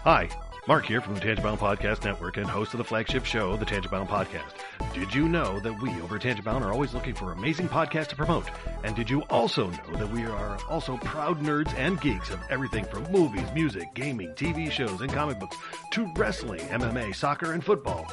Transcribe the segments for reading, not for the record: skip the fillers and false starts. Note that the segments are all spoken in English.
Hi, Mark here from the Tangibound Podcast Network and host of the flagship show, the Tangibound Podcast. Did you know that we over at Tangibound are always looking for amazing podcasts to promote? And did you also know that we are also proud nerds and geeks of everything from movies, music, gaming, TV shows, and comic books to wrestling, MMA, soccer, and football?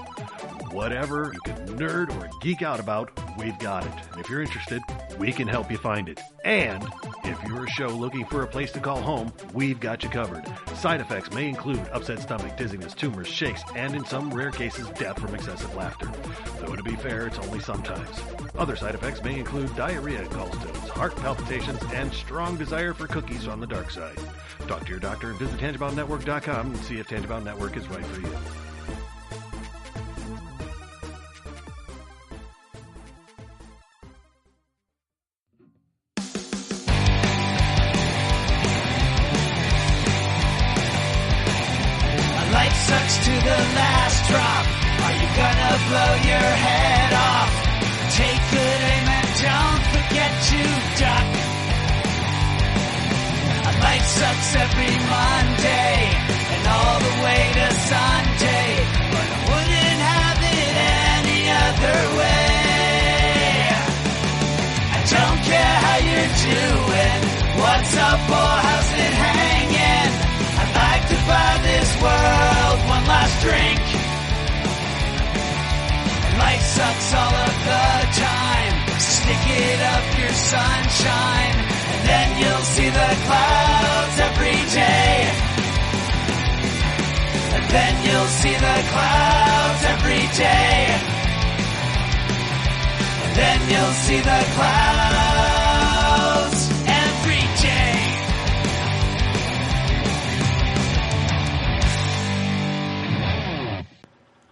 Whatever you can nerd or geek out about, we've got it. And if you're interested, we can help you find it. And if you're a show looking for a place to call home, we've got you covered. Side effects may include upset stomach, dizziness, tumors, shakes, and in some rare cases, death from excessive laughter. Though to be fair, it's only sometimes. Other side effects may include diarrhea, gallstones, heart palpitations, and strong desire for cookies on the dark side. Talk to your doctor and visit TangiboundNetwork.com and see if Tangibound Network is right for you. Life sucks to the last drop. Are you gonna blow your head off? Take good aim and don't forget to duck. Life sucks every Monday and all the way to Sunday, but I wouldn't have it any other way. I don't care how you're doing, what's up or how's it hanging. I'd like to buy this world one last drink. Life sucks all of the time. Stick it up your sunshine, and then you'll see the clouds every day. And then you'll see the clouds every day. And then you'll see the clouds every day.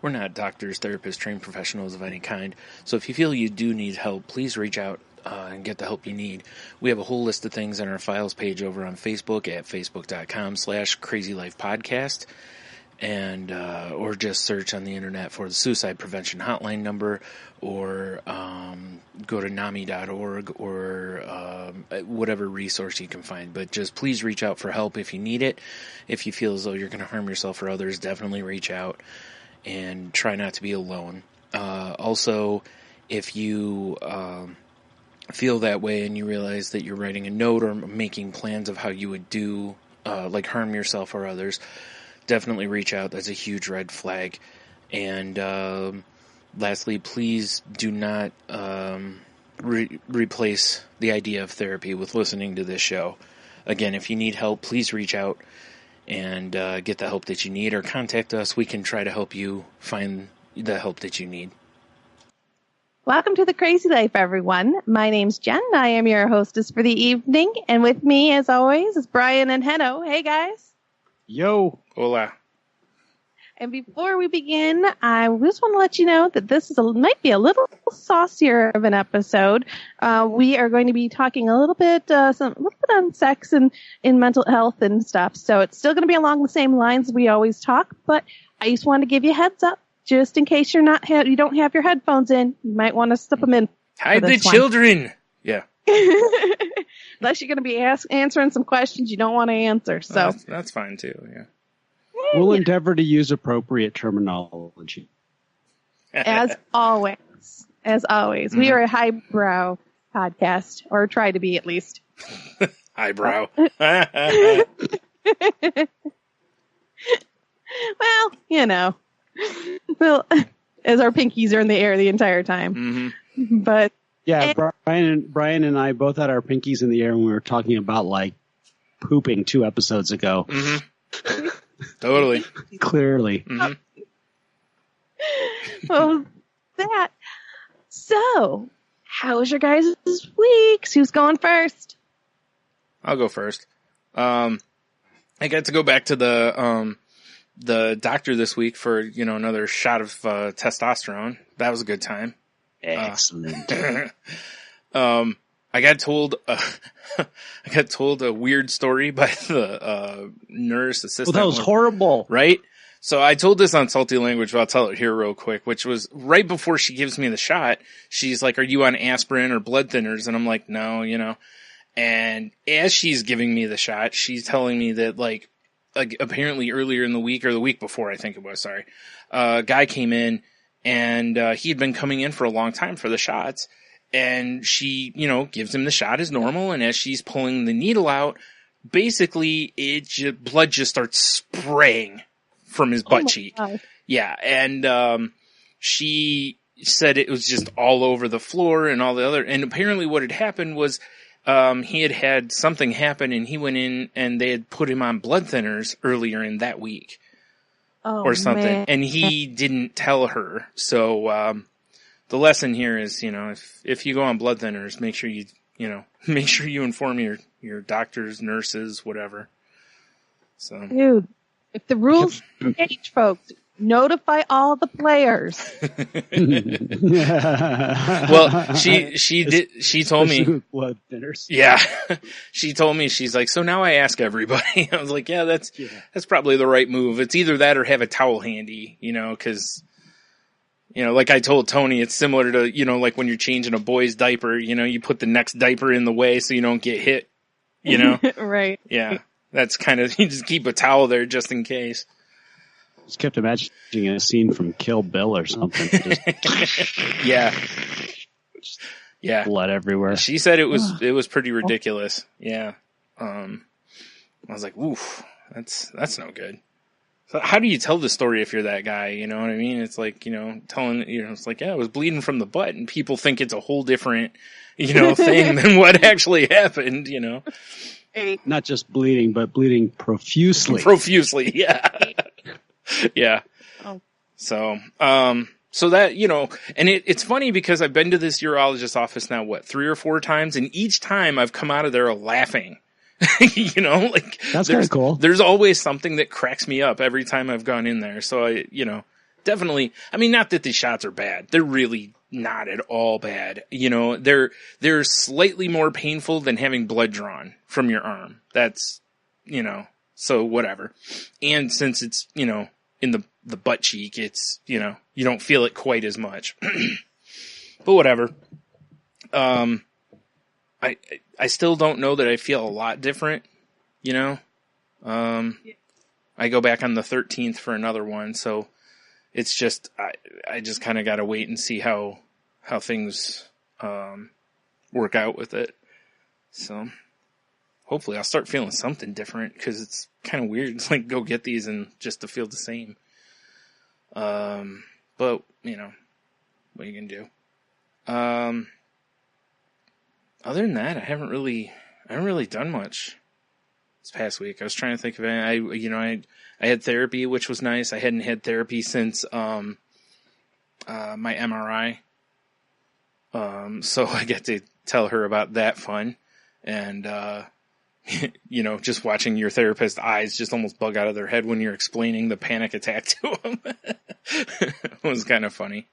We're not doctors, therapists, trained professionals of any kind, so if you feel you do need help, please reach out and get the help you need. We have a whole list of things on our files page over on Facebook at facebook.com/crazylifepodcast, and or just search on the internet for the suicide prevention hotline number, or go to NAMI.org or whatever resource you can find. But just please reach out for help if you need it. If you feel as though you're going to harm yourself or others, definitely reach out. And try not to be alone. Also, if you feel that way and you realize that you're writing a note or making plans of how you would do, like harm yourself or others, definitely reach out. That's a huge red flag. And lastly, please do not replace the idea of therapy with listening to this show. Again, if you need help, please reach out and get the help that you need, or contact us. We can try to help you find the help that you need. Welcome to the Crazy Life, everyone. My name's Jen. I am your hostess for the evening, and with me, as always, is Brian and Heno. Hey, guys. Yo. Hola. And before we begin, I just want to let you know that this might be a little saucier of an episode. We are going to be talking a little bit on sex and in mental health and stuff. So it's still going to be along the same lines we always talk. But I just wanted to give you a heads up, just in case you don't have your headphones in. You might want to slip them in. Hide the children. Yeah. Unless you're going to be answering some questions you don't want to answer. So that's fine too. Yeah. We'll endeavor to use appropriate terminology. As always. Mm-hmm. We are a highbrow podcast, or try to be at least. Highbrow. Well, well, as our pinkies are in the air the entire time. Mm-hmm. But yeah, Brian and I both had our pinkies in the air when we were talking about like pooping 2 episodes ago. Mm-hmm. Totally. Clearly. Mm-hmm. Well, that. So, how was your guys' weeks? Who's going first? I'll go first. I got to go back to the doctor this week for, another shot of testosterone. That was a good time. Excellent. I got told a weird story by the nurse assistant. Well, that was horrible. Right? So I told this on Salty Language, but I'll tell it here real quick, which was right before she gives me the shot. She's like, "Are you on aspirin or blood thinners?" And I'm like, "No, And as she's giving me the shot, she's telling me that, like, apparently earlier in the week, or the week before, I think it was, sorry, a guy came in, and he had been coming in for a long time for the shots, and she, gives him the shot as normal, and as she's pulling the needle out, basically blood just starts spraying from his butt cheek. God. Yeah, and she said it was just all over the floor and all the other, and apparently what had happened was he had something happen, and he went in and they had put him on blood thinners earlier in that week. Or something, man. and he didn't tell her. So the lesson here is, if you go on blood thinners, make sure you inform your doctors, nurses, whatever. So, Dude, if the rules change, folks, notify all the players. well, she told me, blood thinners. yeah, she told me, she's like, so now I ask everybody. I was like, yeah, that's probably the right move. It's either that or have a towel handy, cause, like I told Tony, it's similar to, like when you're changing a boy's diaper, you put the next diaper in the way so you don't get hit, Right. Yeah. That's kind of, you just keep a towel there just in case. Just kept imagining a scene from Kill Bill or something. Just Yeah. blood everywhere. She said it was pretty ridiculous. Yeah. I was like, oof, that's no good. So how do you tell the story if you're that guy? You know what I mean? It's like, telling, it's like, yeah, I was bleeding from the butt, and people think it's a whole different, thing than what actually happened, Not just bleeding, but bleeding profusely. Profusely, yeah. Yeah. Oh. So that, and it's funny because I've been to this urologist's office now, 3 or 4 times, and each time I've come out of there laughing. That's kind of cool. There's always something that cracks me up every time I've gone in there. So I, definitely, I mean, not that these shots are bad. They're really not at all bad. They're slightly more painful than having blood drawn from your arm. That's, so whatever. And since it's, in the butt cheek, it's, you don't feel it quite as much, but whatever. I still don't know that I feel a lot different, I go back on the 13th for another one. So it's just, I just kind of got to wait and see how things, work out with it. So hopefully I'll start feeling something different, because it's kind of weird to go get these and just to feel the same. But what are you going to do? Other than that, I haven't really done much this past week. I was trying to think of it. I had therapy, which was nice. I hadn't had therapy since, my MRI. So I get to tell her about that fun. And, just watching your therapist's eyes just almost bug out of their head when you're explaining the panic attack to them. It was kind of funny.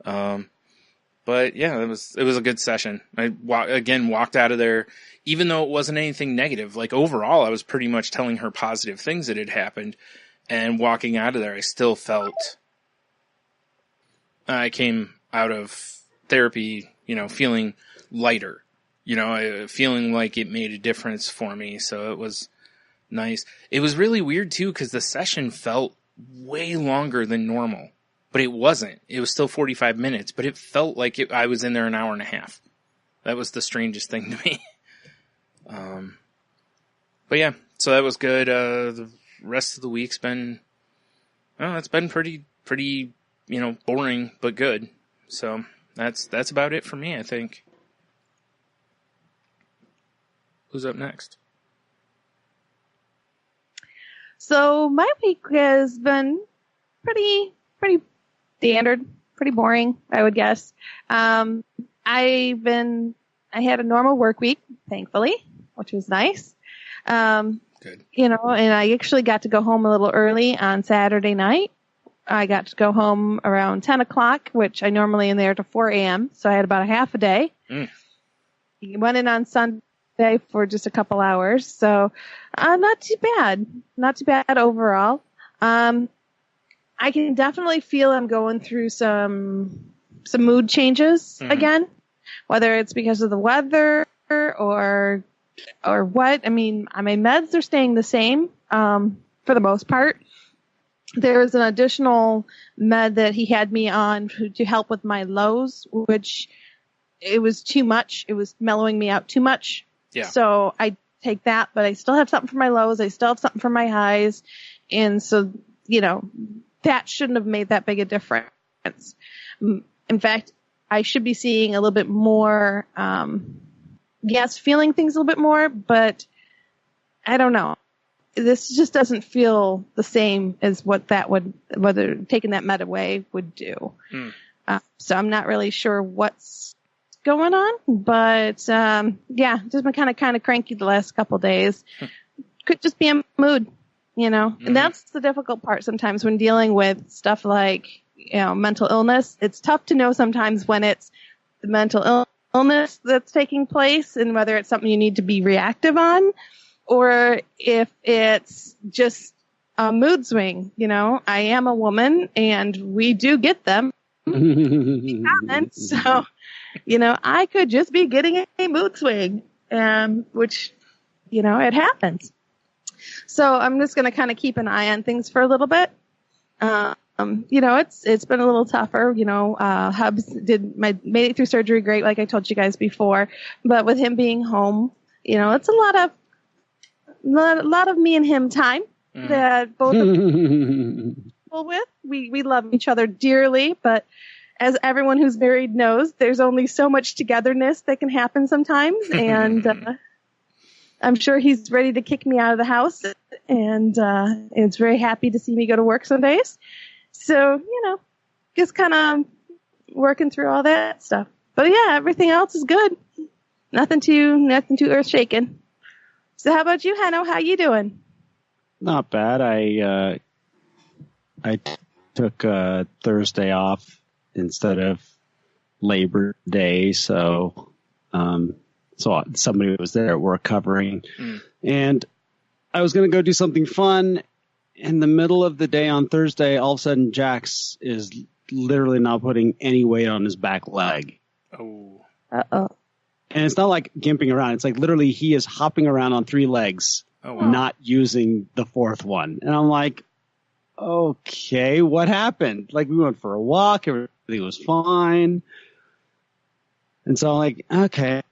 But yeah, it was a good session. I walked out of there, even though it wasn't anything negative. Overall, I was pretty much telling her positive things that had happened, and walking out of there, I still felt, I came out of therapy, feeling lighter, feeling like it made a difference for me. So it was nice. It was really weird too, because the session felt way longer than normal. But it wasn't. It was still 45 minutes, but it felt like I was in there an hour and a half. That was the strangest thing to me. But yeah, so that was good. The rest of the week's been, it's been pretty, boring, but good. So that's about it for me, I think. Who's up next? So my week has been pretty standard, pretty boring, I would guess. I had a normal work week, thankfully, which was nice. Good. And I actually got to go home a little early on Saturday night. I got to go home around 10 o'clock, which I normally am there to 4 a.m. So I had about a half a day. Went in on Sunday for just a couple hours. So, not too bad. Not too bad overall. I can definitely feel I'm going through some mood changes again, whether it's because of the weather or what. I mean, my meds are staying the same. for the most part. There's an additional med that he had me on to help with my lows, which it was too much. It was mellowing me out too much. Yeah. So I take that, but I still have something for my lows. I still have something for my highs. And so, that shouldn't have made that big a difference. In fact, I should be seeing a little bit more, feeling things a little bit more, but I don't know. This just doesn't feel the same as whether taking that med away would do. So I'm not really sure what's going on, but just been kind of cranky the last couple of days. Could just be a mood, and that's the difficult part sometimes when dealing with stuff like, mental illness. It's tough to know sometimes when it's the mental illness that's taking place and whether it's something you need to be reactive on, or if it's just a mood swing. I am a woman and we do get them. So, I could just be getting a mood swing, which, it happens. So I'm just going to kind of keep an eye on things for a little bit. It's been a little tougher. Hubs made it through surgery great, like I told you guys before. But with him being home, it's a lot of me and him time that both of people with. We love each other dearly, but as everyone who's married knows, there's only so much togetherness that can happen sometimes. And I'm sure he's ready to kick me out of the house, and is very happy to see me go to work some days. So, just kind of working through all that stuff. But yeah, everything else is good. Nothing too earth shaking. So how about you, Hanno? How you doing? Not bad. I took Thursday off instead of Labor Day, so somebody was there at work covering, and I was going to go do something fun. In the middle of the day on Thursday, all of a sudden, Jax is literally not putting any weight on his back leg. Oh. Uh-oh. And it's not like gimping around. It's like literally he is hopping around on 3 legs, not using the 4th one. And I'm like, okay, what happened? Like, we went for a walk. Everything was fine. And so I'm like, okay,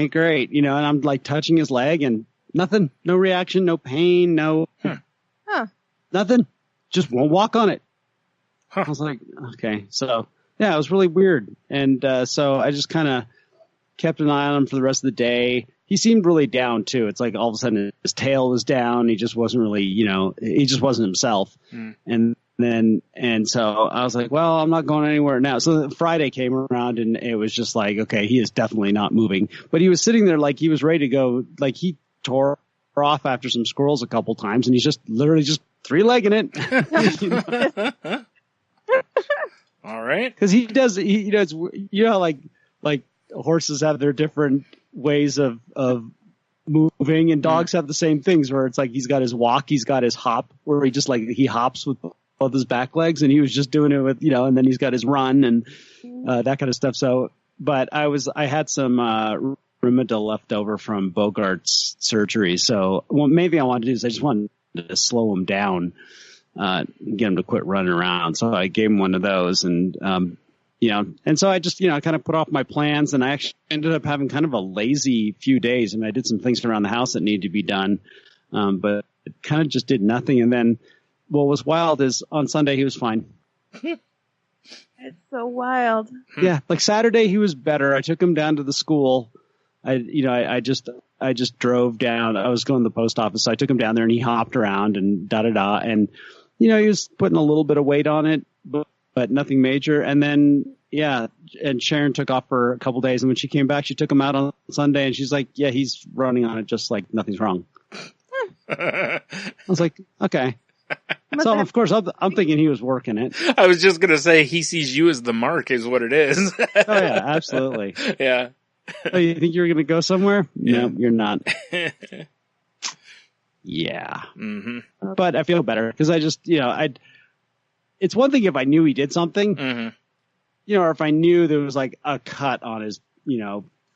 great. And I'm like touching his leg and nothing, no reaction, no pain, nothing. Just won't walk on it. I was like, okay. So, yeah, it was really weird. And so I just kind of kept an eye on him for the rest of the day. He seemed really down, too. It's like all of a sudden his tail was down. He just wasn't really, he just wasn't himself. And so I was like, well, I'm not going anywhere now. So Friday came around and it was just like, okay, he is definitely not moving. But he was sitting there like he was ready to go. Like he tore off after some squirrels a couple times, and he's just literally just 3-legging it. All right. Because he does, how like horses have their different ways of moving, and dogs have the same things where it's like he's got his walk, he's got his hop, where he hops with both his back legs, and he was just doing it with, and then he's got his run and that kind of stuff. So, but I had some Rimadyl left over from Bogart's surgery. So main thing I wanted to do is I just wanted to slow him down, get him to quit running around. So I gave him one of those, and and so I just, kind of put off my plans, and I actually ended up having kind of a lazy few days. I did some things around the house that needed to be done, but it kind of just did nothing. And then what was wild is on Sunday he was fine. It's so wild. Yeah, like Saturday he was better. I took him down to the school. I just drove down. I was going to the post office, so I took him down there, and he hopped around and da-da-da. And, he was putting a little bit of weight on it, but nothing major. And then, and Sharon took off for a couple days, and when she came back, she took him out on Sunday, and she's like, yeah, he's running on it just like nothing's wrong. I was like, okay. So, of course, I'm thinking he was working it. I was just going to say he sees you as the mark is what it is. Oh, yeah, absolutely. Yeah. Oh, you think you were going to go somewhere? Yeah. No, you're not. Yeah. Mm-hmm. But I feel better because I just, it's one thing if I knew he did something, or if I knew there was like a cut on his,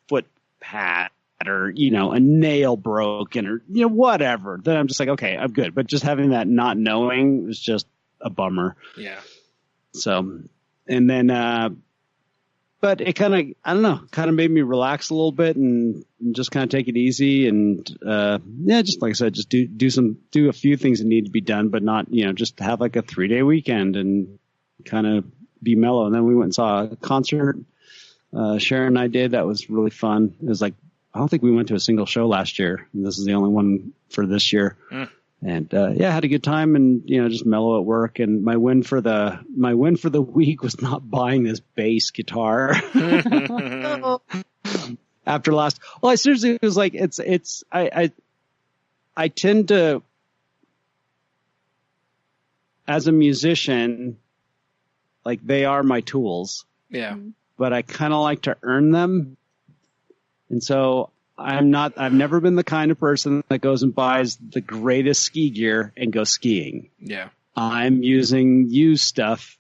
foot pad or, a nail broken or, whatever, then I'm just like, okay, I'm good. But just having that not knowing was just a bummer. Yeah. So, and then, but it kind of, I don't know, kind of made me relax a little bit and just kind of take it easy. And, just like I said, just do a few things that need to be done, but not, just have like a 3-day weekend and kind of be mellow. And then we went and saw a concert. Sharon and I did. That was really fun. It was like, I don't think we went to a single show last year. And this is the only one for this year. And, had a good time and, just mellow at work. And my win for the week was not buying this bass guitar. After last, I seriously was like, I tend to, as a musician, like they are my tools. Yeah. But I kind of like to earn them. And so I've never been the kind of person that goes and buys the greatest ski gear and goes skiing. Yeah. I'm using used stuff,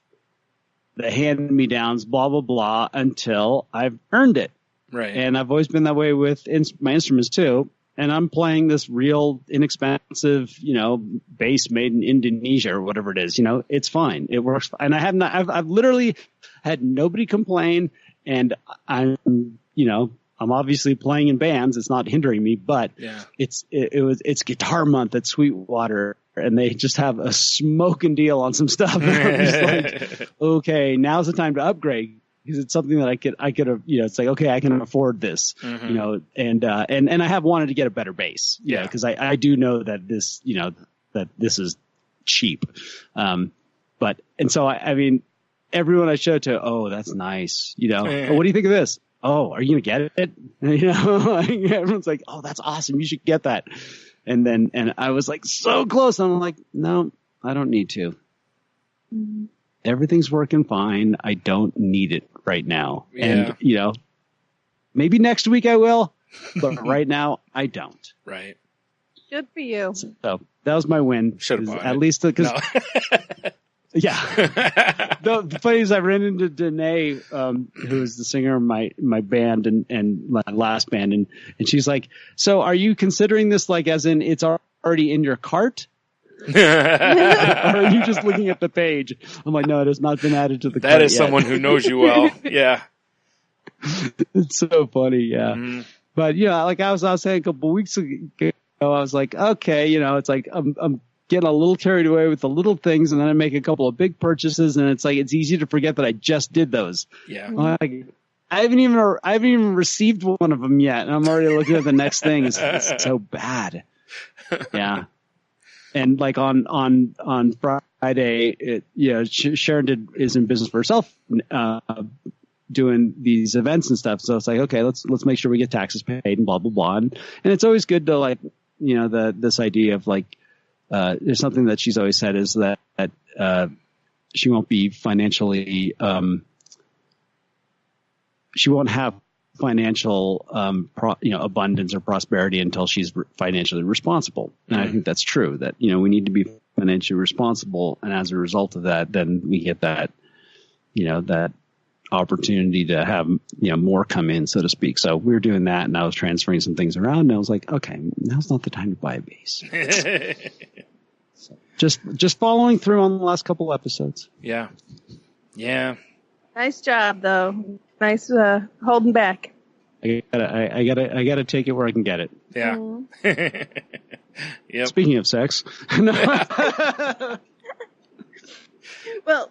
the hand-me-downs, blah, blah, blah, until I've earned it. Right. And I've always been that way with my instruments too. And I'm playing this real inexpensive, bass made in Indonesia or whatever it is. It's fine. It works. And I've literally had nobody complain. And I'm obviously playing in bands. It's not hindering me, but it's Guitar Month at Sweetwater, and they just have a smoking deal on some stuff. And I'm just like, okay, now's the time to upgrade. Because it's something that I could have, it's like, okay, I can afford this, and I have wanted to get a better bass, because I do know that this, that this is cheap. And so I mean, everyone I show to, oh, that's nice. Oh, what do you think of this? Oh, are you going to get it? Everyone's like, oh, that's awesome. You should get that. And I was like, so close. And I'm like, no, I don't need to. Mm-hmm. Everything's working fine. I don't need it right now. Yeah. And, maybe next week I will, but right now I don't. Right. Good for you. So that was my win. Should have at least because, yeah. The funny is I ran into Danae, who is the singer of my band and my last band. And she's like, so are you considering this like as in it's already in your cart? Or are you just looking at the page? I'm like, no, it has not been added to the cart That is yet. someone who knows you well. Yeah. It's so funny. Yeah. Mm-hmm. But like I was saying a couple of weeks ago, I was like, okay, it's like, I'm getting a little carried away with the little things, and then I make a couple of big purchases, and it's like, it's easy to forget that I just did those. Yeah. Like, I haven't even received one of them yet, and I'm already looking at the next thing. It's so bad. Yeah. And like on Friday, Sharon is in business for herself, doing these events and stuff. So it's like, okay, let's make sure we get taxes paid and blah, blah, blah. And it's always good to like, this idea of like, there's something that she's always said is that she won't be financially, she won't have financial, abundance or prosperity until she's financially responsible. And I think that's true that, we need to be financially responsible. And as a result of that, then we get that, that opportunity to have, more come in, so to speak. So we were doing that, and I was transferring some things around, and I was like, okay, now's not the time to buy a bass. So just following through on the last couple episodes. Yeah. Yeah. Nice job, though. Nice holding back. I gotta take it where I can get it. Yeah. Mm-hmm. Yep. Speaking of sex. Well,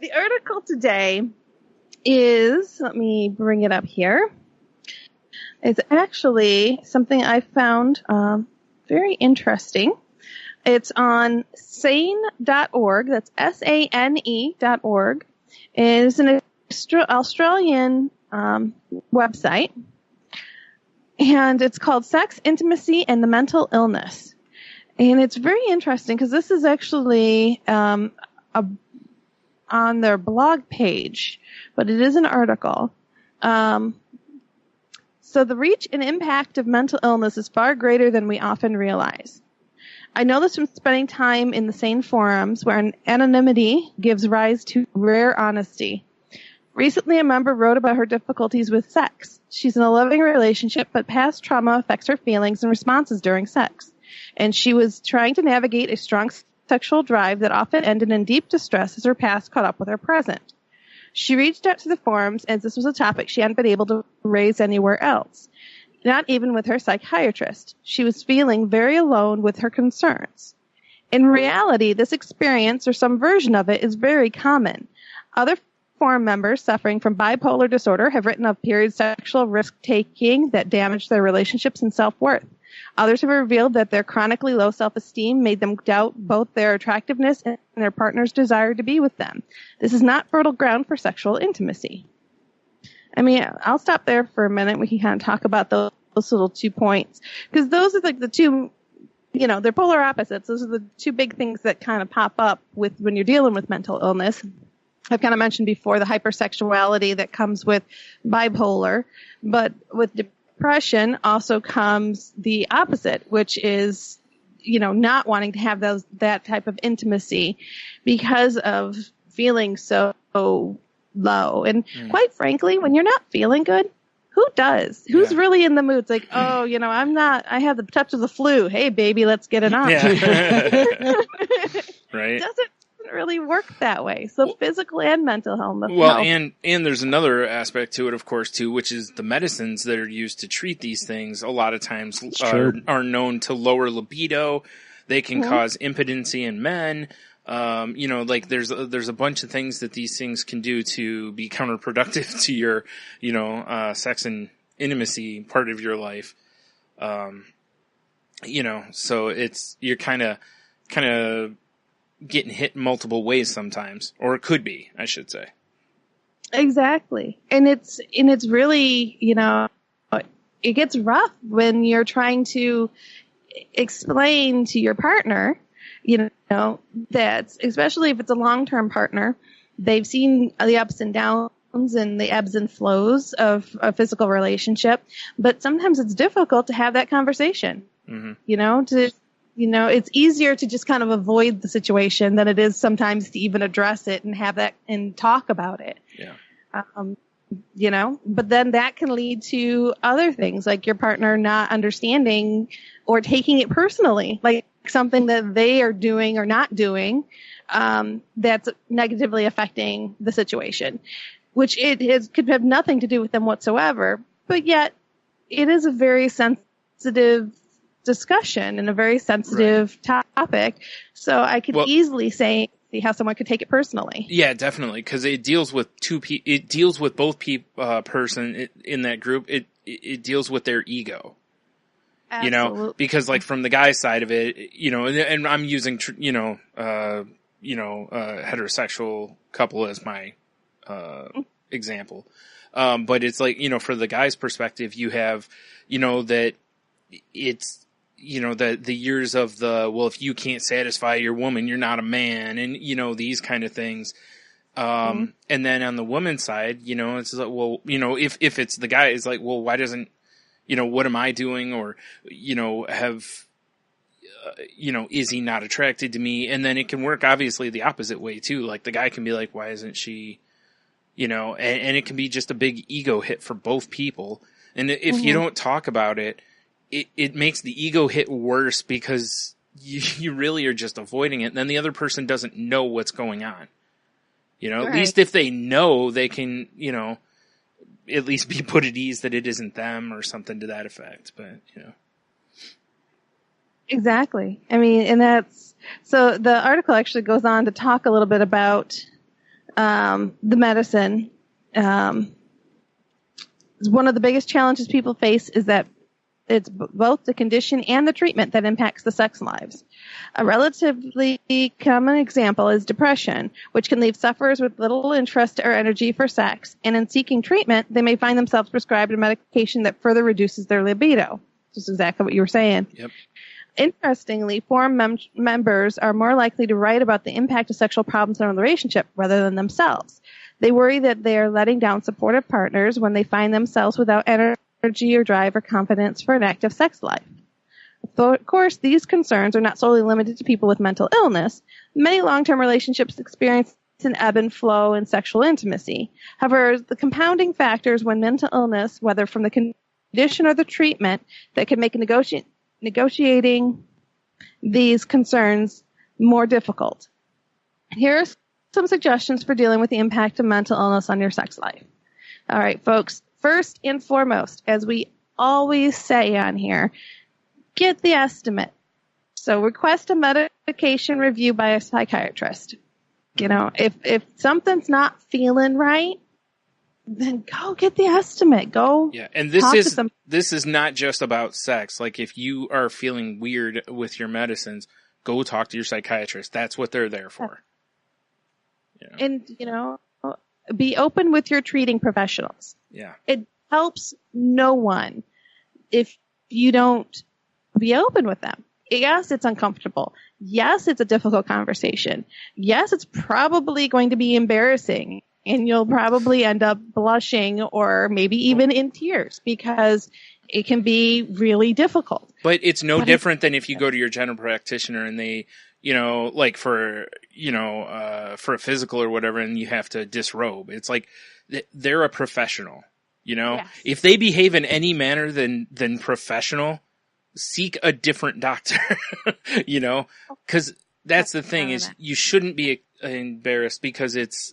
the article today is, let me bring it up here. It's actually something I found very interesting. It's on sane.org. That's SANE.org. It is an Australian website, and it's called Sex, Intimacy, and the Mental Illness. And it's very interesting because this is actually on their blog page, but it is an article. So the reach and impact of mental illness is far greater than we often realize. I know this from spending time in the sane forums where anonymity gives rise to rare honesty. Recently, a member wrote about her difficulties with sex. She's in a loving relationship, but past trauma affects her feelings and responses during sex. And she was trying to navigate a strong sexual drive that often ended in deep distress as her past caught up with her present. She reached out to the forums as this was a topic she hadn't been able to raise anywhere else, not even with her psychiatrist. She was feeling very alone with her concerns. In reality, this experience, or some version of it, is very common. Other forum members suffering from bipolar disorder have written of period sexual risk-taking that damaged their relationships and self-worth. Others have revealed that their chronically low self-esteem made them doubt both their attractiveness and their partner's desire to be with them. This is not fertile ground for sexual intimacy. I mean, I'll stop there for a minute. We can kind of talk about those little 2 points. Because those are like the two, they're polar opposites. Those are the two big things that kind of pop up with when you're dealing with mental illness. I've kind of mentioned before the hypersexuality that comes with bipolar, but with depression also comes the opposite, which is, not wanting to have that type of intimacy because of feeling so low. And quite frankly, when you're not feeling good, who does? Who's really in the mood? It's like, I have the touch of the flu. Hey, baby, let's get it on. Yeah. Right. It doesn't really work that way. So physical and mental health. Well, and there's another aspect to it, of course, too, which is the medicines that are used to treat these things a lot of times are known to lower libido. They can cause impotency in men. There's a bunch of things that these things can do to be counterproductive to your, sex and intimacy part of your life. So you're kind of getting hit in multiple ways sometimes, or it could be, I should say. Exactly. And it's really, it gets rough when you're trying to explain to your partner, that especially if it's a long-term partner, they've seen the ups and downs and the ebbs and flows of a physical relationship, but sometimes it's difficult to have that conversation, it's easier to just kind of avoid the situation than it is sometimes to even address it and have that and talk about it. Yeah. But then that can lead to other things like your partner not understanding or taking it personally, like something that they are doing or not doing, that's negatively affecting the situation, which could have nothing to do with them whatsoever. But yet it is a very sensitive discussion and a very sensitive topic. So I could easily see how someone could take it personally. Yeah, definitely. Cause it deals with it deals with both person in that group. It deals with their ego, Absolutely. Because like from the guy's side of it, and I'm using, heterosexual couple as my, example. But it's like, for the guy's perspective, you have, that it's, the years of if you can't satisfy your woman, you're not a man, and, these kind of things. And then on the woman's side, it's like, if it's the guy, it's like, well, why doesn't, what am I doing? Or, is he not attracted to me? And then it can work obviously the opposite way too. Like the guy can be like, why isn't she, and it can be just a big ego hit for both people. And if you don't talk about it, it makes the ego hit worse because you really are just avoiding it. And then the other person doesn't know what's going on. At least if they know, they can, at least be put at ease that it isn't them or something to that effect. But, Exactly. I mean, and so the article actually goes on to talk a little bit about, the medicine. One of the biggest challenges people face is that it's both the condition and the treatment that impacts the sex lives. A relatively common example is depression, which can leave sufferers with little interest or energy for sex, and in seeking treatment, they may find themselves prescribed a medication that further reduces their libido. Just exactly what you were saying. Yep. Interestingly, forum members are more likely to write about the impact of sexual problems in a relationship rather than themselves. They worry that they are letting down supportive partners when they find themselves without energy or drive or confidence for an active sex life. Of course, these concerns are not solely limited to people with mental illness. Many long-term relationships experience and ebb and flow in sexual intimacy. However, the compounding factors when mental illness, whether from the condition or the treatment, that can make negotiating these concerns more difficult. Here are some suggestions for dealing with the impact of mental illness on your sex life. All right, folks, first and foremost, as we always say on here, get the estimate. So request a medication review by a psychiatrist. You know, if something's not feeling right, then go get the estimate. Go. Yeah, and this is not just about sex. Like, if you are feeling weird with your medicines, go talk to your psychiatrist. That's what they're there for. Yeah. And, you know, be open with your treating professionals. Yeah. It helps no one if you don't be open with them. Yes, it's uncomfortable. Yes, it's a difficult conversation. Yes, it's probably going to be embarrassing, and you'll probably end up blushing or maybe even in tears because it can be really difficult. But it's no different than if you go to your general practitioner and they, you know, like for a physical or whatever, and you have to disrobe. It's like they're a professional, you know? Yes. If they behave in any manner than professional, seek a different doctor, you know? Cause that's the thing is you shouldn't be embarrassed because it's,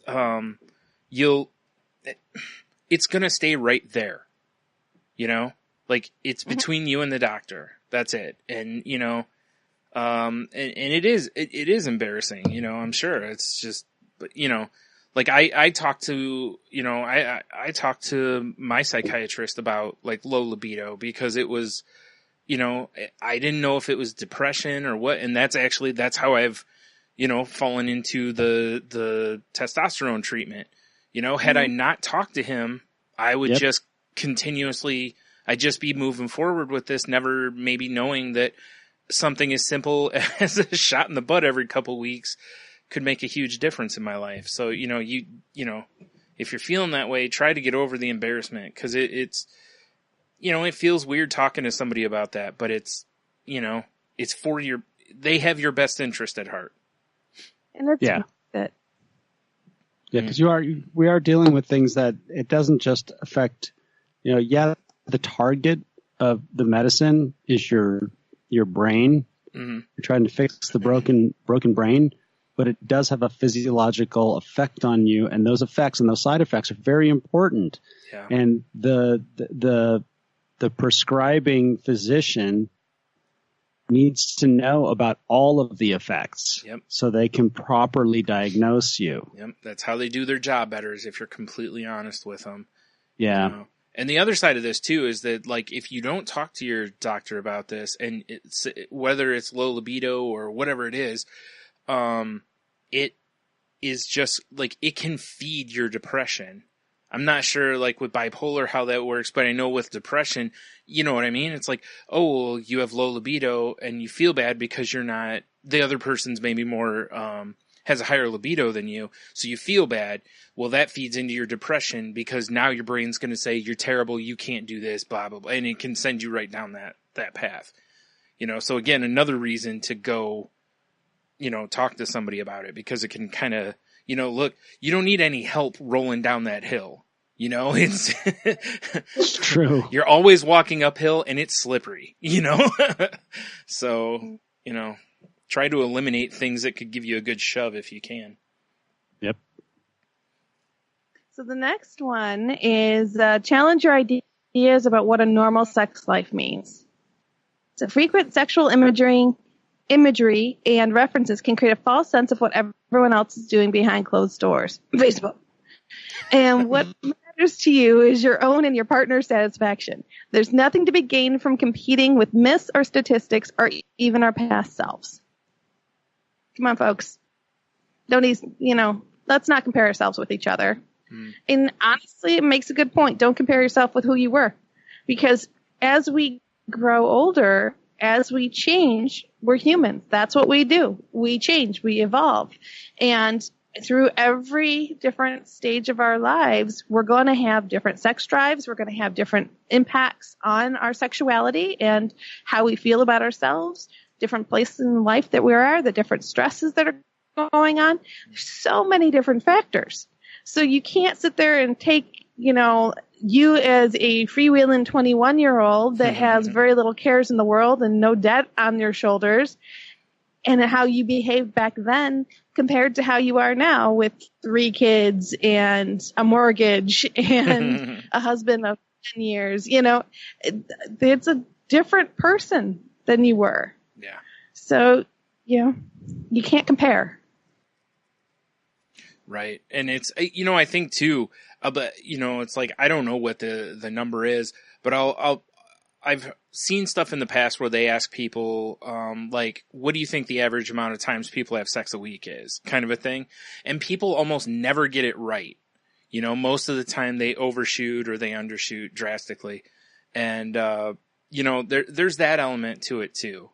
it's gonna stay right there, you know? Like, it's between you and the doctor. That's it. And, you know, and it is embarrassing, you know, I'm sure. It's just, but, you know, like I talked to, you know, I talked to my psychiatrist about like low libido because it was, you know, I didn't know if it was depression or what. And that's how I've, you know, fallen into the testosterone treatment. You know, had I not talked to him, I would just continuously, I'd just be moving forward with this, never maybe knowing that something as simple as a shot in the butt every couple weeks could make a huge difference in my life. So, you know, you know, if you're feeling that way, try to get over the embarrassment, because it's, you know, it feels weird talking to somebody about that, but it's, you know, it's for they have your best interest at heart. And that's it. Yeah, because we are dealing with things that it doesn't just affect, you know, the target of the medicine is your brain. Mm-hmm. You're trying to fix the broken brain, but it does have a physiological effect on you, and those effects and those side effects are very important. Yeah. And the prescribing physician needs to know about all of the effects, so they can properly diagnose you. Yep, that's how they do their job better, is if you're completely honest with them. Yeah. You know? And the other side of this too is that, like, if you don't talk to your doctor about this, and whether it's low libido or whatever it is just like, it can feed your depression. I'm not sure, like, with bipolar how that works, but I know with depression, you know what I mean? It's like, oh, well, you have low libido and you feel bad because you're not, the other person's maybe more, has a higher libido than you, so you feel bad. Well, that feeds into your depression because now your brain's going to say, you're terrible, you can't do this, blah, blah, blah, and it can send you right down that path. You know, so again, another reason to go, you know, talk to somebody about it, because it can kind of, you know, look, you don't need any help rolling down that hill. You know, it's true. You're always walking uphill and it's slippery, you know? So, you know, try to eliminate things that could give you a good shove if you can. Yep. So the next one is challenge your ideas about what a normal sex life means. So frequent sexual imagery and references can create a false sense of what everyone else is doing behind closed doors. Facebook. And what matters to you is your own and your partner's satisfaction. There's nothing to be gained from competing with myths or statistics or even our past selves. Come on, folks. Let's not compare ourselves with each other. And honestly, it makes a good point. Don't compare yourself with who you were. Because as we grow older, as we change, we're humans. That's what we do. We change, we evolve. And through every different stage of our lives, we're going to have different sex drives. We're going to have different impacts on our sexuality and how we feel about ourselves, different places in life that we are, the different stresses that are going on. There's so many different factors. So you can't sit there and take, you as a freewheeling 21-year-old that has very little cares in the world and no debt on your shoulders, and how you behaved back then compared to how you are now with 3 kids and a mortgage and a husband of 10 years. It's a different person than you were. Yeah. So, you can't compare. Right. And it's, I think too, but it's like, I don't know what the number is, but I've seen stuff in the past where they ask people, like, what do you think the average amount of times people have sex a week is, kind of a thing. And people almost never get it right. Most of the time they overshoot or they undershoot drastically. And, there's that element to it too.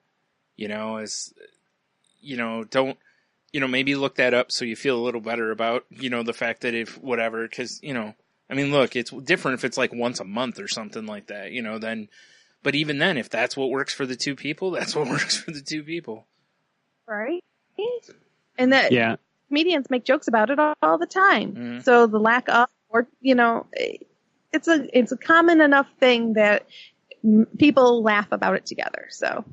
Don't, maybe look that up so you feel a little better about, the fact that if whatever, cause, look, it's different if it's like once a month or something like that, then, but even then, if that's what works for the 2 people, that's what works for the 2 people. Right. And that comedians make jokes about it all the time. Mm-hmm. So the lack of, or, it's a common enough thing that people laugh about it together. So.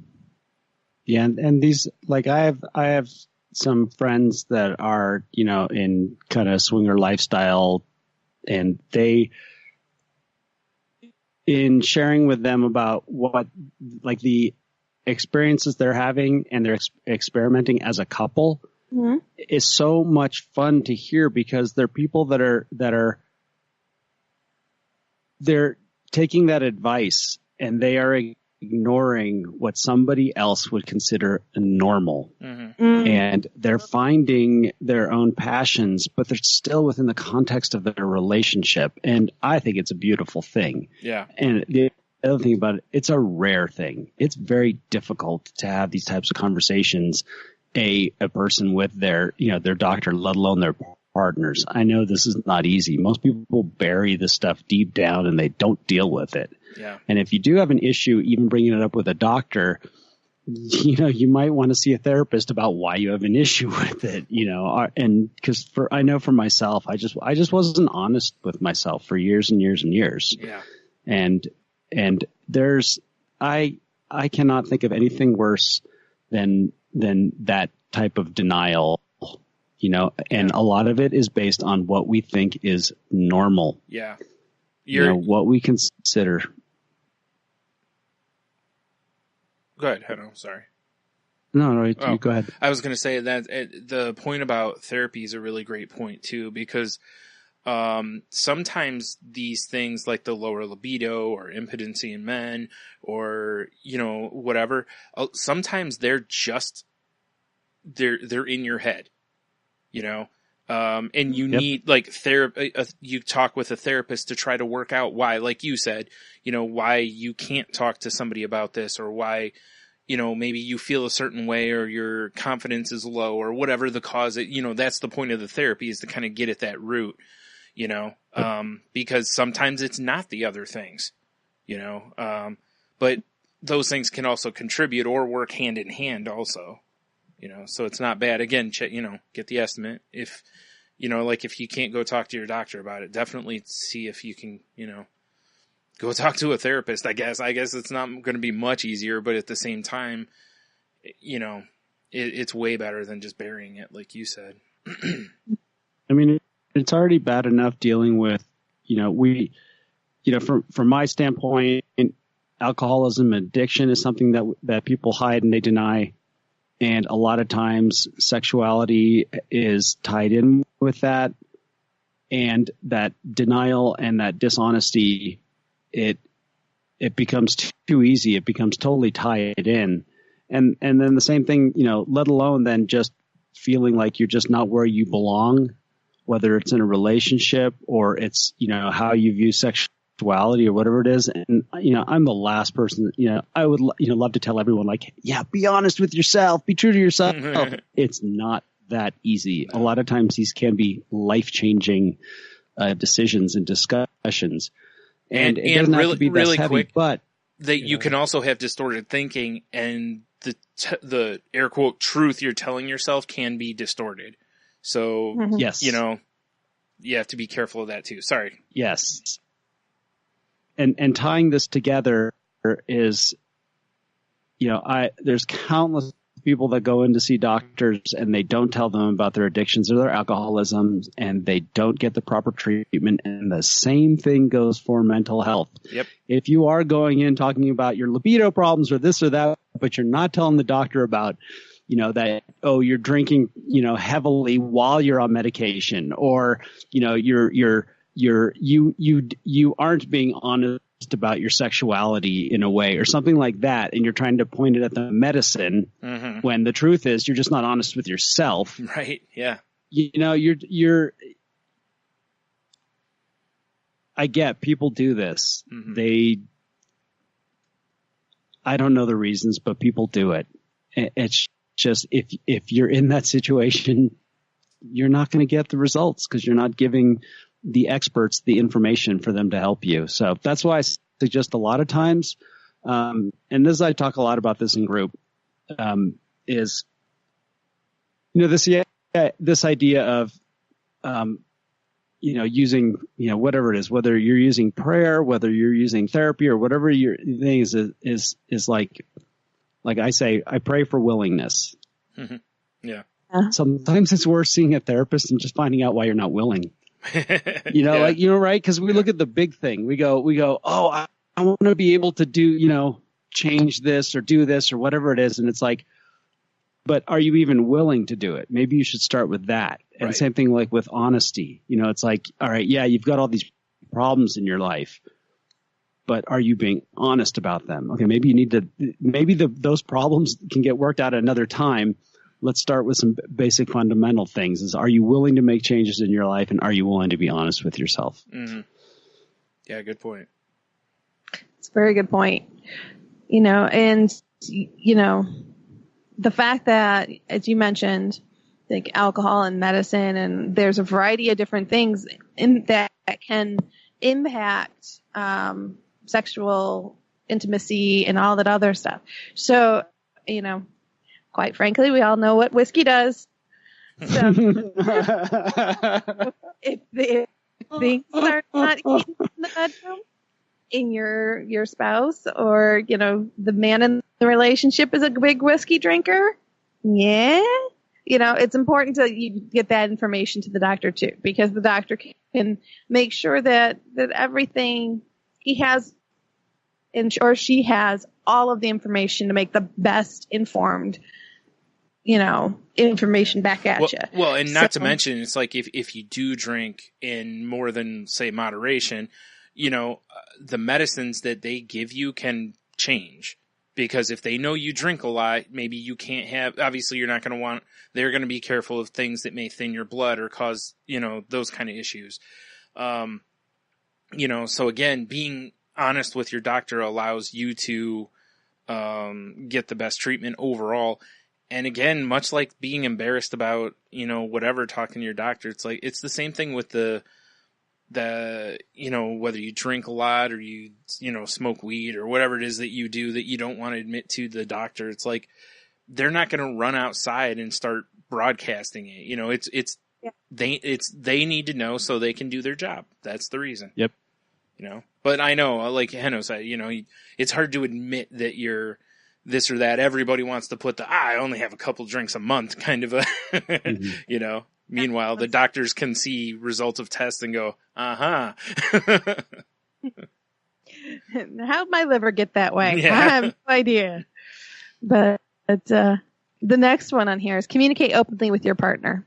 Yeah. And these, like, I have some friends that are, in kind of swinger lifestyle, and in sharing with them about what, like, the experiences they're having and they're experimenting as a couple is so much fun to hear, because they're people that they're taking that advice and they are ignoring what somebody else would consider normal. And they're finding their own passions, but they're still within the context of their relationship. And I think it's a beautiful thing. Yeah. And the other thing about it, it's a rare thing. It's very difficult to have these types of conversations, a person with their doctor, let alone their partners. I know this is not easy. Most people bury this stuff deep down and they don't deal with it. Yeah. And if you do have an issue, even bringing it up with a doctor, you might want to see a therapist about why you have an issue with it, and because I know for myself, I just wasn't honest with myself for years and years and years. Yeah. And there's, I cannot think of anything worse than that type of denial, and a lot of it is based on what we think is normal. Yeah. What we consider. Go ahead, Heno. Sorry. No, you go ahead. I was going to say that the point about therapy is a really great point too, because sometimes these things like the lower libido or impotency in men or, whatever, sometimes they're in your head, and you need like therapy. You talk with a therapist to try to work out why, like you said, why you can't talk to somebody about this, or why, maybe you feel a certain way or your confidence is low or whatever the cause. That's the point of the therapy, is to kind of get at that root, because sometimes it's not the other things, but those things can also contribute or work hand in hand also, so it's not bad. Again, get the estimate. If, like if you can't go talk to your doctor about it, definitely see if you can, go talk to a therapist. I guess it's not going to be much easier, but at the same time, it's way better than just burying it, like you said. I mean, it's already bad enough dealing with, from my standpoint, alcoholism, addiction is something that people hide and they deny. And a lot of times sexuality is tied in with that, and that denial and that dishonesty, it becomes too easy. It becomes totally tied in. And then the same thing, let alone then just feeling like you're just not where you belong, whether it's in a relationship or it's, how you view sexuality or whatever it is. And, I'm the last person, I would, love to tell everyone like, yeah, be honest with yourself, be true to yourself. It's not that easy. A lot of times these can be life-changing decisions and discussions. And it doesn't have to be this heavy, quick, but you can also have distorted thinking, and the air quote truth you're telling yourself can be distorted. So, Yes. you know, you have to be careful of that too. Sorry. Yes. And tying this together is, you know, there's countless people that go in to see doctors and they don't tell them about their addictions or their alcoholism, and they don't get the proper treatment. And the same thing goes for mental health. Yep. If you are going in talking about your libido problems or this or that, but you're not telling the doctor about, you know, that, oh, you're drinking, you know, heavily while you're on medication, or, you know, you aren't being honest about your sexuality in a way or something like that, and you're trying to point it at the medicine, when the truth is you're just not honest with yourself. Right. Yeah. You know, I get people do this. I don't know the reasons, but people do it. It's just, if you're in that situation, you're not going to get the results because you're not giving the experts the information for them to help you. So that's why I suggest a lot of times, and as I talk a lot about this in group, is, you know, this idea of, you know, using, you know, whatever it is, whether you're using prayer, whether you're using therapy, or whatever your thing is like I say, I pray for willingness. Yeah. Sometimes it's worth seeing a therapist and just finding out why you're not willing. You know, like, you know, right? Because we look at the big thing. We go, oh, I want to be able to do, you know, change this or do this or whatever it is. And it's like, but are you even willing to do it? Maybe you should start with that. And Right. Same thing like with honesty. You know, it's like, all right, yeah, you've got all these problems in your life, but are you being honest about them? Okay, maybe you need to, those problems can get worked out at another time. Let's start with some basic fundamental things. Is, are you willing to make changes in your life, and are you willing to be honest with yourself? Yeah, good point. It's a very good point. You know, and, you know, the fact that, as you mentioned, like alcohol and medicine, and there's a variety of different things in that can impact sexual intimacy and all that other stuff. So, you know, quite frankly, we all know what whiskey does. So if things are not in the bedroom, in your spouse, or, you know, the man in the relationship is a big whiskey drinker, yeah, you know, it's important to you get that information to the doctor too, because the doctor can make sure that everything he has or she has all of the information to make the best informed, you know, information back at you. Well, and not to mention, it's like if you do drink in more than, say, moderation, you know, the medicines that they give you can change. Because if they know you drink a lot, maybe you can't have, obviously you're not going to want, they're going to be careful of things that may thin your blood or cause, you know, those kind of issues. You know, so again, being honest with your doctor allows you to get the best treatment overall. And again, much like being embarrassed about, you know, whatever, talking to your doctor, it's like, it's the same thing with the, you know, whether you drink a lot or you know, smoke weed or whatever it is that you do that you don't want to admit to the doctor. It's like, they're not going to run outside and start broadcasting it. You know, they need to know so they can do their job. That's the reason. Yep. You know, but I know, like Henno said, you know, it's hard to admit that you're this or that. Everybody wants to put I only have a couple drinks a month kind of a, you know. Meanwhile, the doctors can see results of tests and go, how'd my liver get that way? Yeah. I have no idea. But the next one on here is communicate openly with your partner.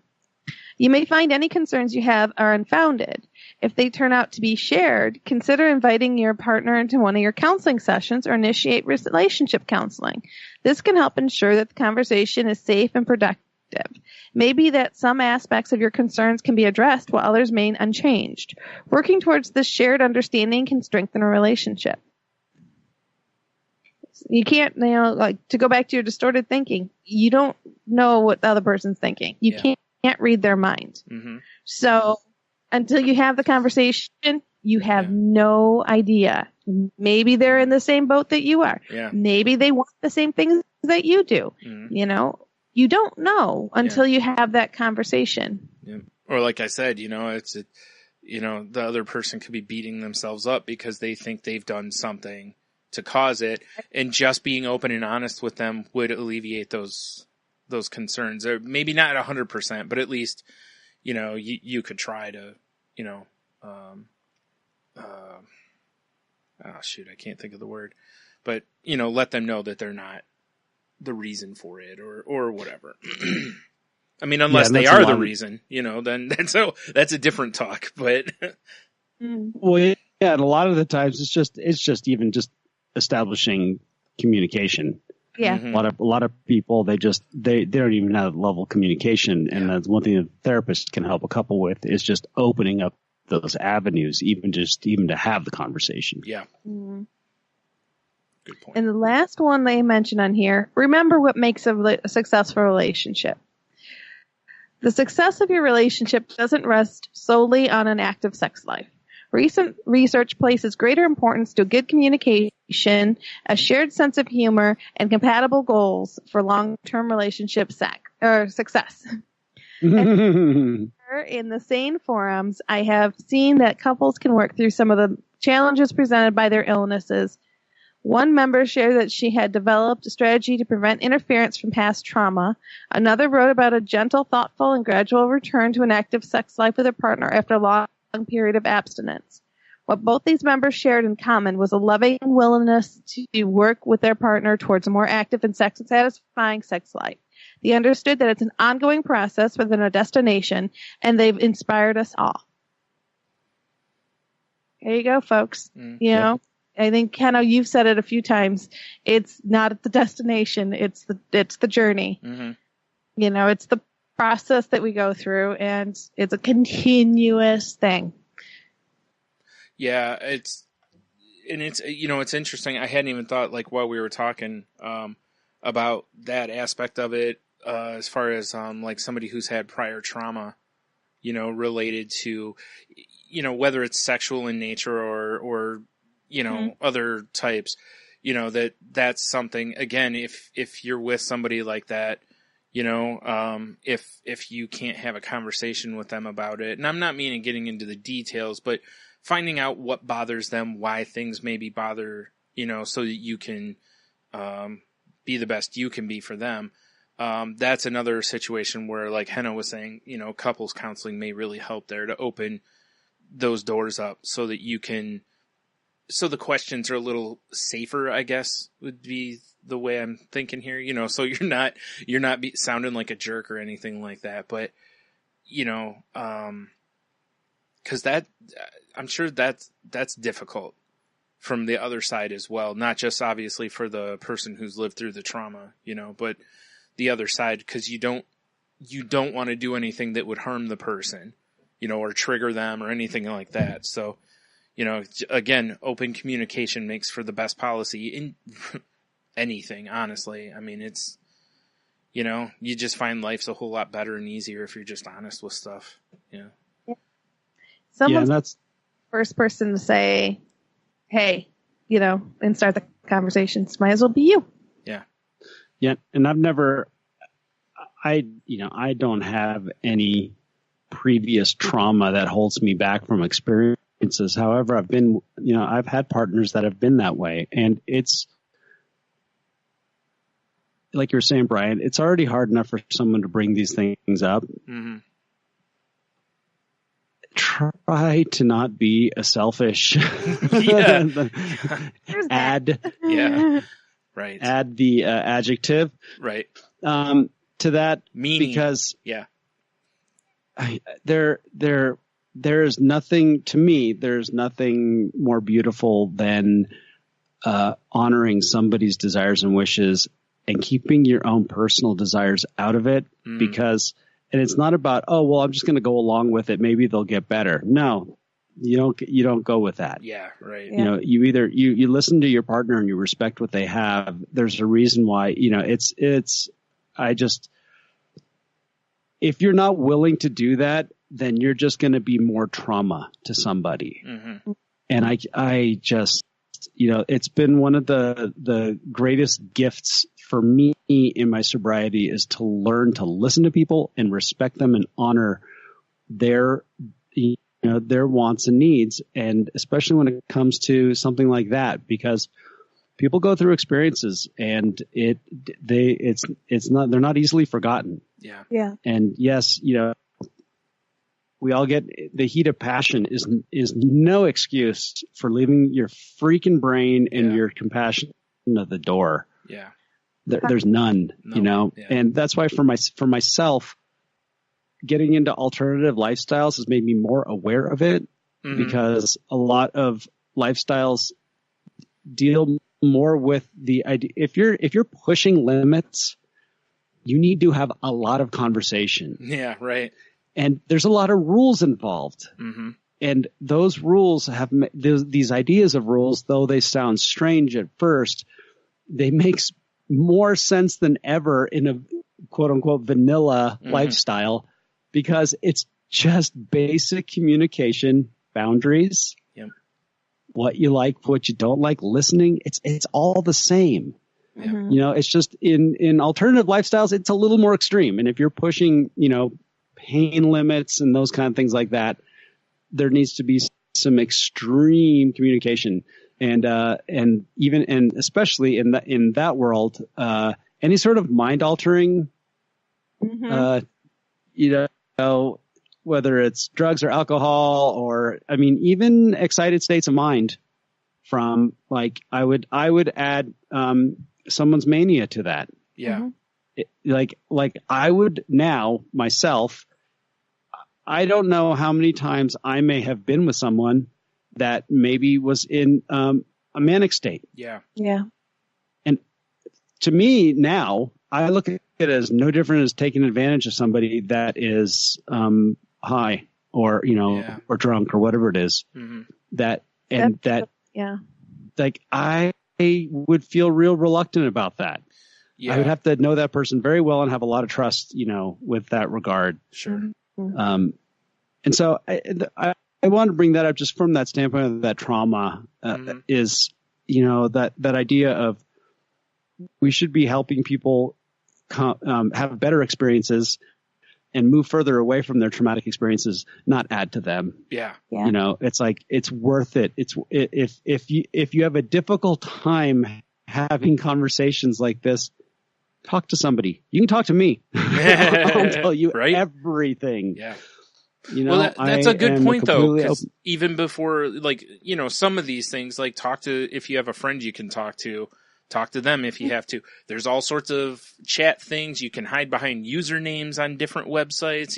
You may find any concerns you have are unfounded. If they turn out to be shared, consider inviting your partner into one of your counseling sessions or initiate relationship counseling. This can help ensure that the conversation is safe and productive. Maybe that some aspects of your concerns can be addressed while others remain unchanged. Working towards this shared understanding can strengthen a relationship. You can't, you know, like, to go back to your distorted thinking, you don't know what the other person's thinking. You can't read their mind. So until you have the conversation, you have no idea. Maybe they're in the same boat that you are. Yeah. Maybe they want the same things that you do. Mm-hmm. You know, you don't know until you have that conversation. Yeah. Or like I said, you know, the other person could be beating themselves up because they think they've done something to cause it, and just being open and honest with them would alleviate those concerns. Or maybe not 100%, but at least, you know, you could try to, you know, I can't think of the word, but, you know, let them know that they're not the reason for it or whatever. I mean, unless they are the reason, you know, then that's a different talk, but. Well, yeah, and a lot of the times it's just even establishing communication. Yeah. Mm-hmm. A lot of people, they don't even have level of communication. And that's one thing a therapist can help a couple with, is just opening up those avenues, even to have the conversation. Yeah. Mm-hmm. Good point. And the last one they mention on here, remember what makes a successful relationship. The success of your relationship doesn't rest solely on an active sex life. Recent research places greater importance to good communication, a shared sense of humor, and compatible goals for long-term relationship success. In the sane forums, I have seen that couples can work through some of the challenges presented by their illnesses. One member shared that she had developed a strategy to prevent interference from past trauma. Another wrote about a gentle, thoughtful, and gradual return to an active sex life with her partner after a long period of abstinence. What both these members shared in common was a loving willingness to work with their partner towards a more active and satisfying sex life. They understood that it's an ongoing process rather than a destination, and they've inspired us all. There you go, folks. You know, I think, Kenno, you've said it a few times. It's not the destination; it's the journey. Mm-hmm. You know, it's the process that we go through, and it's a continuous thing. Yeah, it's you know, it's interesting. I hadn't even thought, like, while we were talking about that aspect of it, as far as like somebody who's had prior trauma, you know, related to, you know, whether it's sexual in nature or you know, other types, you know, that's something, again, if you're with somebody like that, you know, if you can't have a conversation with them about it, and I'm not meaning getting into the details, but finding out what bothers them, why things maybe bother, you know, so that you can be the best you can be for them. That's another situation where, like Henna was saying, you know, couples counseling may really help there to open those doors up so that you can, so the questions are a little safer, I guess, would be the way I'm thinking here, you know, so you're not sounding like a jerk or anything like that, but, you know, 'cause that, I'm sure that's difficult from the other side as well, not just obviously for the person who's lived through the trauma, you know, but the other side, 'cause you don't want to do anything that would harm the person, you know, or trigger them or anything like that. So, you know, again, open communication makes for the best policy in anything, honestly. I mean, it's, you know, you just find life's a whole lot better and easier if you're just honest with stuff. You know? Someone's that's the first person to say, hey, you know, and start the conversations. Might as well be you. Yeah. Yeah. And I don't have any previous trauma that holds me back from experiences. However, I've had partners that have been that way, and it's like you're saying, Brian, it's already hard enough for someone to bring these things up. Mm-hmm. Try to not be a selfish add the adjective to that, meaning, because there's nothing, to me, there's nothing more beautiful than honoring somebody's desires and wishes and keeping your own personal desires out of it, because, and it's not about, oh, well, I'm just going to go along with it. Maybe they'll get better. No, you don't go with that. Yeah. Right. You know, you either, you listen to your partner and you respect what they have. There's a reason why, you know, if you're not willing to do that, then you're just going to be more trauma to somebody. Mm-hmm. And I just, just, it's been one of the greatest gifts for me in my sobriety is to learn to listen to people and respect them and honor their wants and needs. And especially when it comes to something like that, because people go through experiences and they're not easily forgotten. Yeah. Yeah. And yes, we all get the heat of passion is no excuse for leaving your freaking brain and your compassion at the door. Yeah. There's none, Yeah. and that's why for myself, getting into alternative lifestyles has made me more aware of it, because a lot of lifestyles deal more with the idea. If you're pushing limits, you need to have a lot of conversation. Yeah, right. And there's a lot of rules involved. Mm-hmm. And those rules have these ideas of rules, though they sound strange at first, they make more sense than ever in a quote unquote vanilla lifestyle, because it's just basic communication, boundaries, what you like, what you don't like, listening. It's all the same. Yeah. It's just in alternative lifestyles, it's a little more extreme. And if you're pushing, pain limits and those kind of things like that, there needs to be some extreme communication. And especially in that world, any sort of mind altering, whether it's drugs or alcohol, or, even excited states of mind from, like, I would add, someone's mania to that. Yeah. Like I would now myself, I don't know how many times I may have been with someone that maybe was in a manic state. Yeah. Yeah. And to me now, I look at it as no different as taking advantage of somebody that is high or, or drunk or whatever it is. Like I would feel real reluctant about that. Yeah. I would have to know that person very well and have a lot of trust, with that regard. Sure. And so I want to bring that up just from that standpoint of that trauma is, that idea of we should be helping people have better experiences and move further away from their traumatic experiences, not add to them. Yeah. It's like, it's worth it. If you have a difficult time having conversations like this, talk to somebody. You can talk to me. I'll tell you everything. Yeah. Well, that's a good point though, because even before, like, some of these things, like if you have a friend you can talk to them if you have to. There's all sorts of chat things. You can hide behind usernames on different websites.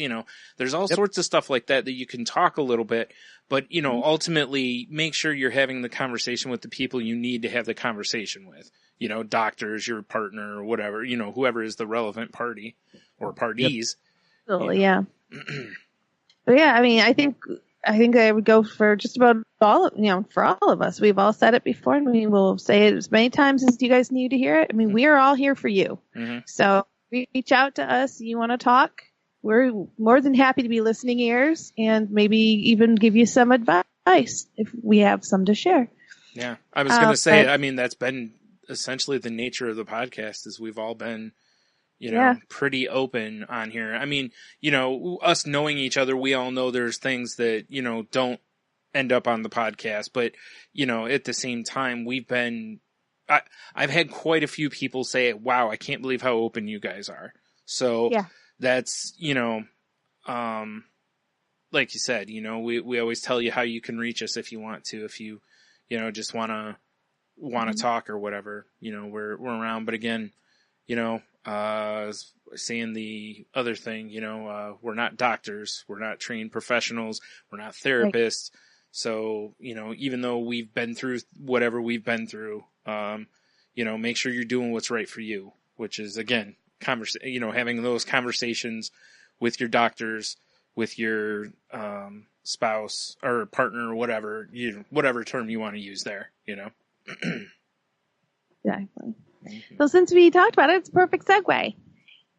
There's all sorts of stuff like that you can talk a little bit, but, ultimately make sure you're having the conversation with the people you need to have the conversation with, doctors, your partner, or whatever, whoever is the relevant party or parties. Yeah. But yeah, I think I would go for just about for all of us. We've all said it before, and we will say it as many times as you guys need to hear it. We are all here for you. So reach out to us. You want to talk? We're more than happy to be listening ears and maybe even give you some advice if we have some to share. Yeah. I was going to say, that's been essentially the nature of the podcast is we've all been, pretty open on here. Us knowing each other, we all know there's things that, don't end up on the podcast, but, at the same time, I've had quite a few people say, wow, I can't believe how open you guys are. So that's, like you said, we always tell you how you can reach us if you want to, if you, just want to talk or whatever, we're around. But again, saying the other thing, we're not doctors, we're not trained professionals, we're not therapists. Right. So, even though we've been through whatever we've been through, make sure you're doing what's right for you, which is, again, having those conversations with your doctors, with your spouse or partner or whatever, whatever term you want to use there, Exactly. So since we talked about it, it's a perfect segue.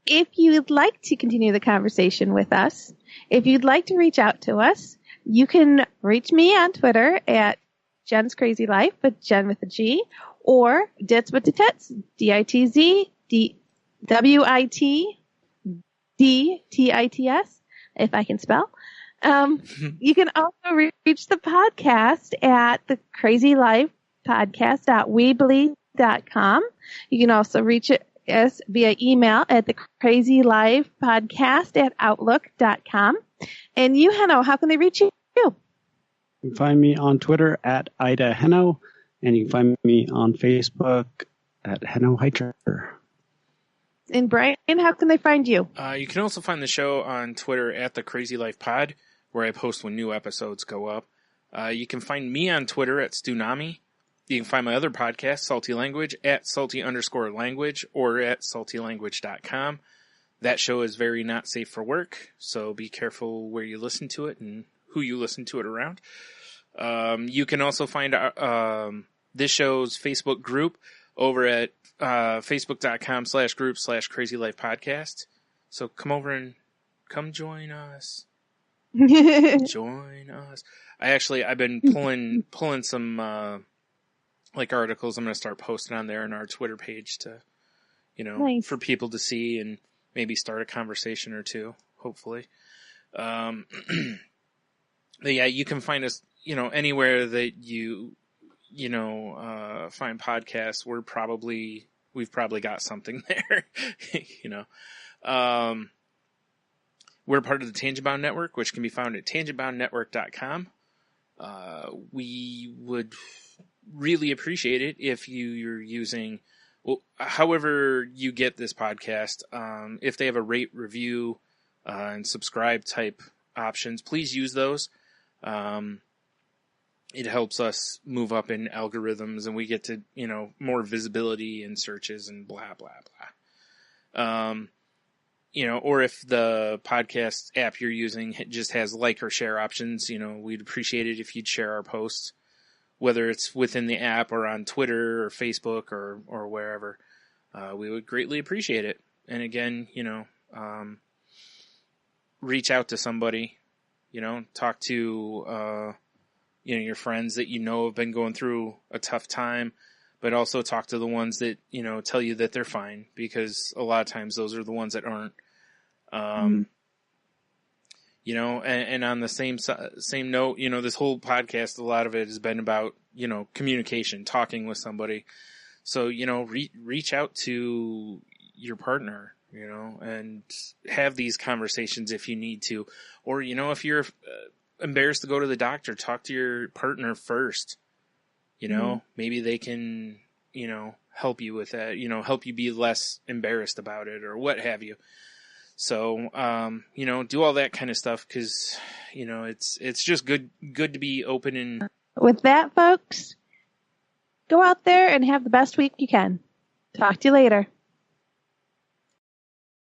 If you'd like to continue the conversation with us, if you'd like to reach out to us, you can reach me on Twitter at Jen's Crazy Life, but Jen with a G, or Ditz with the Tits, DITZ, WITDTITS, if I can spell. You can also reach the podcast at the Crazy Life podcast.webly.com. You can also reach us via email at the Crazy Life podcast@outlook.com. And you, Heno, how can they reach you? You can find me on Twitter at Ida Heno, and you can find me on Facebook at Heno Heiter. And Brian, how can they find you? You can also find the show on Twitter at the Crazy Life Pod, where I post when new episodes go up. You can find me on Twitter at Stunami. You can find my other podcast, Salty Language, at salty_language or at saltylanguage.com. That show is very not safe for work, so be careful where you listen to it and who you listen to it around. You can also find this show's Facebook group over at facebook.com/group/crazylifepodcast. So come over and come join us. Join us. I've been pulling some like articles I'm going to start posting on there on our Twitter page to, nice. For people to see and maybe start a conversation or two, hopefully. But yeah, you can find us, anywhere that you find podcasts. We've probably got something there, We're part of the Tangent-Bound Network, which can be found at tangentboundnetwork.com. We would really appreciate it if you're using, however you get this podcast, if they have a rate, review, and subscribe type options, please use those. It helps us move up in algorithms and we get to, more visibility in searches and blah, blah, blah. Or if the podcast app you're using just has like or share options, we'd appreciate it if you'd share our posts, whether it's within the app or on Twitter or Facebook or wherever. We would greatly appreciate it. And again, reach out to somebody, talk to, your friends that have been going through a tough time, but also talk to the ones that, tell you that they're fine, because a lot of times those are the ones that aren't. And on the same note, this whole podcast, a lot of it has been about, communication, talking with somebody. So, reach out to your partner, and have these conversations if you need to. Or, if you're embarrassed to go to the doctor, talk to your partner first. Maybe they can, help you with that, help you be less embarrassed about it or what have you. So, do all that kind of stuff because, it's just good to be open and. With that, folks, go out there and have the best week you can. Talk to you later.